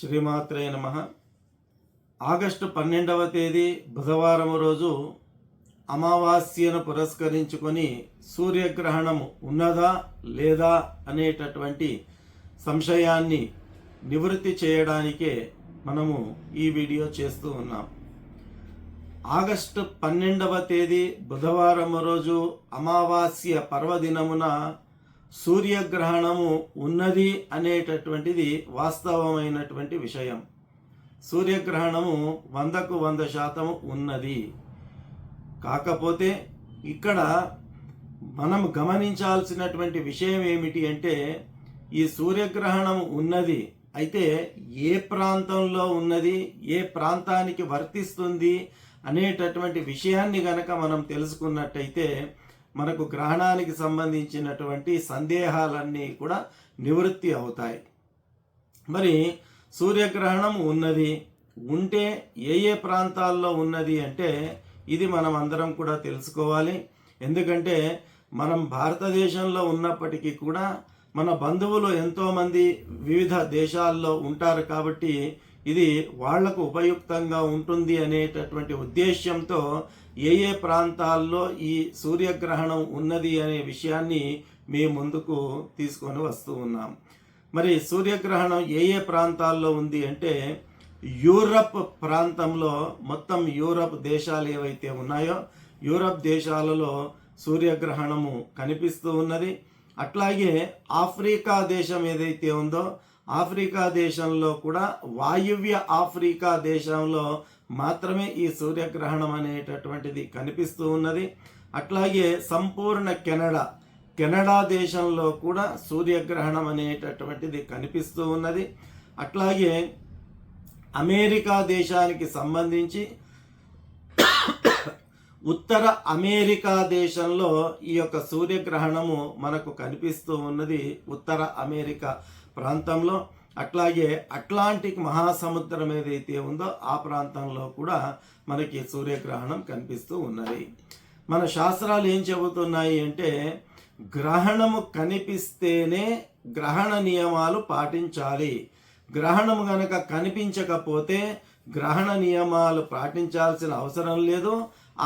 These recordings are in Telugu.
శ్రీమాత్రే నమః. ఆగస్టు 12వ తేదీ బుధవారం రోజు అమావాస్యను పురస్కరించుకొని సూర్యగ్రహణం ఉన్నదా లేదా అనేటటువంటి సంశయాన్ని నివృత్తి చేయడానికే మనము ఈ వీడియో చేస్తూ ఉన్నాం. ఆగస్టు 12వ తేదీ బుధవారం రోజు అమావాస్య పర్వదినమున సూర్యగ్రహణము ఉన్నది అనేటటువంటిది వాస్తవమైనటువంటి విషయం. సూర్యగ్రహణము 100కు 100% ఉన్నది. కాకపోతే ఇక్కడ మనం గమనించాల్సినటువంటి విషయం ఏమిటి అంటే, ఈ సూర్యగ్రహణం ఉన్నది అయితే ఏ ప్రాంతంలో ఉన్నది, ఏ ప్రాంతానికి వర్తిస్తుంది అనేటటువంటి విషయాన్ని గనక మనం తెలుసుకున్నట్టయితే మనకు గ్రహణానికి సంబంధించినటువంటి సందేహాలన్నీ కూడా నివృత్తి అవుతాయి. మరి సూర్యగ్రహణం ఉన్నది ఉంటే ఏ ఏ ప్రాంతాల్లో ఉన్నది అంటే ఇది మనం అందరం కూడా తెలుసుకోవాలి. ఎందుకంటే మనం భారతదేశంలో ఉన్నప్పటికీ కూడా మన బంధువులు ఎంతోమంది వివిధ దేశాల్లో ఉంటారు కాబట్టి ఇది వాళ్లకు ఉపయుక్తంగా ఉంటుంది అనేటటువంటి ఉద్దేశ్యంతో ఏ ఏ ప్రాంతాల్లో ఈ సూర్యగ్రహణం ఉన్నది అనే విషయాన్ని మీ ముందుకు తీసుకొని వస్తూ ఉన్నాం. మరి సూర్యగ్రహణం ఏ ఏ ప్రాంతాల్లో ఉంది అంటే, యూరప్ ప్రాంతంలో, మొత్తం యూరప్ దేశాలు ఏవైతే ఉన్నాయో యూరప్ దేశాలలో సూర్యగ్రహణము కనిపిస్తూ ఉన్నది. అట్లాగే ఆఫ్రికా దేశం ఏదైతే ఉందో ఆఫ్రికా దేశంలో కూడా వాయువ్య ఆఫ్రికా దేశంలో మాత్రమే ఈ సూర్యగ్రహణం అనేటటువంటిది కనిపిస్తూ ఉన్నది. అట్లాగే సంపూర్ణ కెనడా దేశంలో కూడా సూర్యగ్రహణం అనేటటువంటిది కనిపిస్తూ ఉన్నది. అట్లాగే అమెరికా దేశానికి సంబంధించి ఉత్తర అమెరికా దేశంలో ఈ యొక్క సూర్యగ్రహణము మనకు కనిపిస్తూ ఉన్నది, ఉత్తర అమెరికా ప్రాంతంలో. అట్లాగే అట్లాంటిక్ మహాసముద్రం ఏదైతే ఉందో ఆ ప్రాంతంలో కూడా మనకి సూర్యగ్రహణం కనిపిస్తూ ఉన్నది. మన శాస్త్రాలు ఏం చెబుతున్నాయి అంటే, గ్రహణము కనిపిస్తేనే గ్రహణ నియమాలు పాటించాలి. గ్రహణము గనక కనిపించకపోతే గ్రహణ నియమాలు పాటించాల్సిన అవసరం లేదు,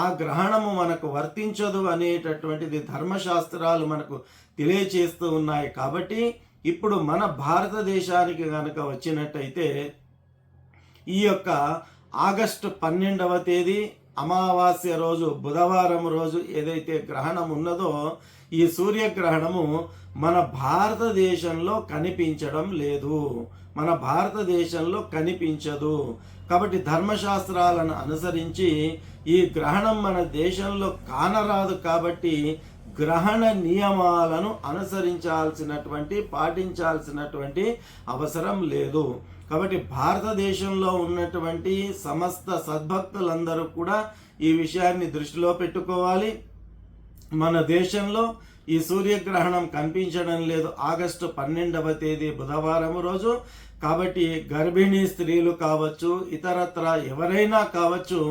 ఆ గ్రహణము మనకు వర్తించదు అనేటటువంటిది ధర్మశాస్త్రాలు మనకు తెలియచేస్తూ ఉన్నాయి. కాబట్టి ఇప్పుడు మన భారతదేశానికి గనక వచ్చినట్టయితే ఈ యొక్క ఆగస్టు 12వ తేదీ అమావాస్య రోజు బుధవారం రోజు ఏదైతే గ్రహణం ఉన్నదో ఈ సూర్యగ్రహణము మన భారతదేశంలో కనిపించడం లేదు, మన భారతదేశంలో కనిపించదు. కాబట్టి ధర్మశాస్త్రాలను అనుసరించి ఈ గ్రహణం మన దేశంలో కానరాదు. కాబట్టి గ్రహణ నియమాలను పాటించాల్సినటువంటి అవసరం లేదు. కాబట్టి భారతదేశంలో ఉన్నటువంటి సమస్త సద్భక్తులందరూ కూడా ఈ విషయాన్ని దృష్టిలో పెట్టుకోవాలి. మన దేశంలో ఈ సూర్యగ్రహణం కనిపించడం లేదు ఆగస్టు 12వ తేదీ బుధవారం రోజు. కాబట్టి గర్భిణీ స్త్రీలు కావచ్చు, ఇతరత్ర ఎవరైనా కావచ్చు,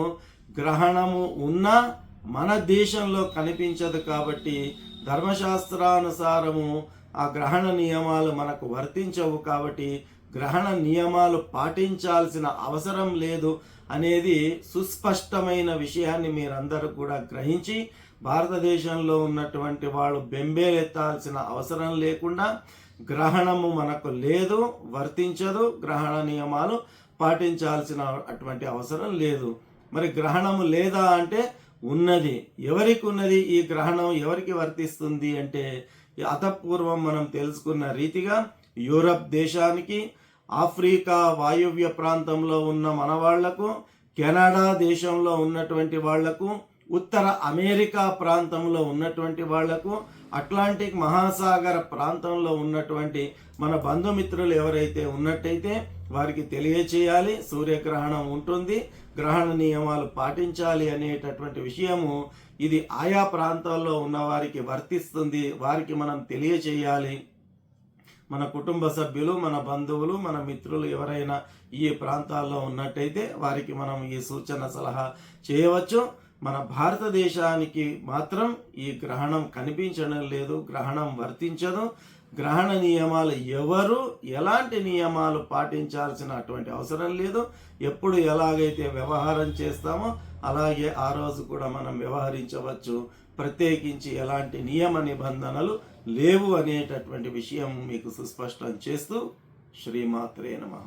గ్రహణము ఉన్నా మన దేశంలో కనిపించదు. కాబట్టి ధర్మశాస్త్రానుసారము ఆ గ్రహణ నియమాలు మనకు వర్తించవు. కాబట్టి గ్రహణ నియమాలు పాటించాల్సిన అవసరం లేదు అనేది సుస్పష్టమైన విషయాన్ని మీరందరూ కూడా గ్రహించి భారతదేశంలో ఉన్నటువంటి వాళ్ళు బెంబేలెత్తాల్సిన అవసరం లేకుండా, గ్రహణము మనకు లేదు, వర్తించదు, గ్రహణ నియమాలు పాటించాల్సిన అటువంటి అవసరం లేదు. మరి గ్రహణము లేదా అంటే ఉన్నది. ఎవరికి ఉన్నది ఈ గ్రహణం, ఎవరికి వర్తిస్తుంది అంటే అతపూర్వం మనం తెలుసుకున్న రీతిగా యూరప్ దేశానికి, ఆఫ్రికా వాయువ్య ప్రాంతంలో ఉన్న మన వాళ్లకు, కెనడా దేశంలో ఉన్నటువంటి వాళ్లకు, ఉత్తర అమెరికా ప్రాంతంలో ఉన్నటువంటి వాళ్లకు, అట్లాంటిక్ మహాసాగర ప్రాంతంలో ఉన్నటువంటి మన బంధుమిత్రులు ఎవరైతే ఉన్నట్టయితే వారికి తెలియచేయాలి సూర్యగ్రహణం ఉంటుంది, గ్రహణ నియమాలు పాటించాలి అనేటటువంటి విషయము ఇది ఆయా ప్రాంతాల్లో ఉన్న వారికి వర్తిస్తుంది. వారికి మనం తెలియచేయాలి. మన కుటుంబ సభ్యులు, మన బంధువులు, మన మిత్రులు ఎవరైనా ఈ ప్రాంతాల్లో ఉన్నట్టయితే వారికి మనం ఈ సూచన సలహా చేయవచ్చు. మన భారతదేశానికి మాత్రం ఈ గ్రహణం కనిపించడం లేదు, గ్రహణం వర్తించదు. గ్రహణ నియమాలు ఎవరు ఎలాంటి నియమాలు పాటించాల్సిన అటువంటి అవసరం లేదు. ఎప్పుడు ఎలాగైతే వ్యవహారం చేస్తామో అలాగే ఆ రోజు కూడా మనం వ్యవహరించవచ్చు. ప్రత్యేకించి ఎలాంటి నియమ నిబంధనలు లేవు అనేటటువంటి విషయం మీకు సుస్పష్టం చేస్తూ శ్రీమాత్రే నమః.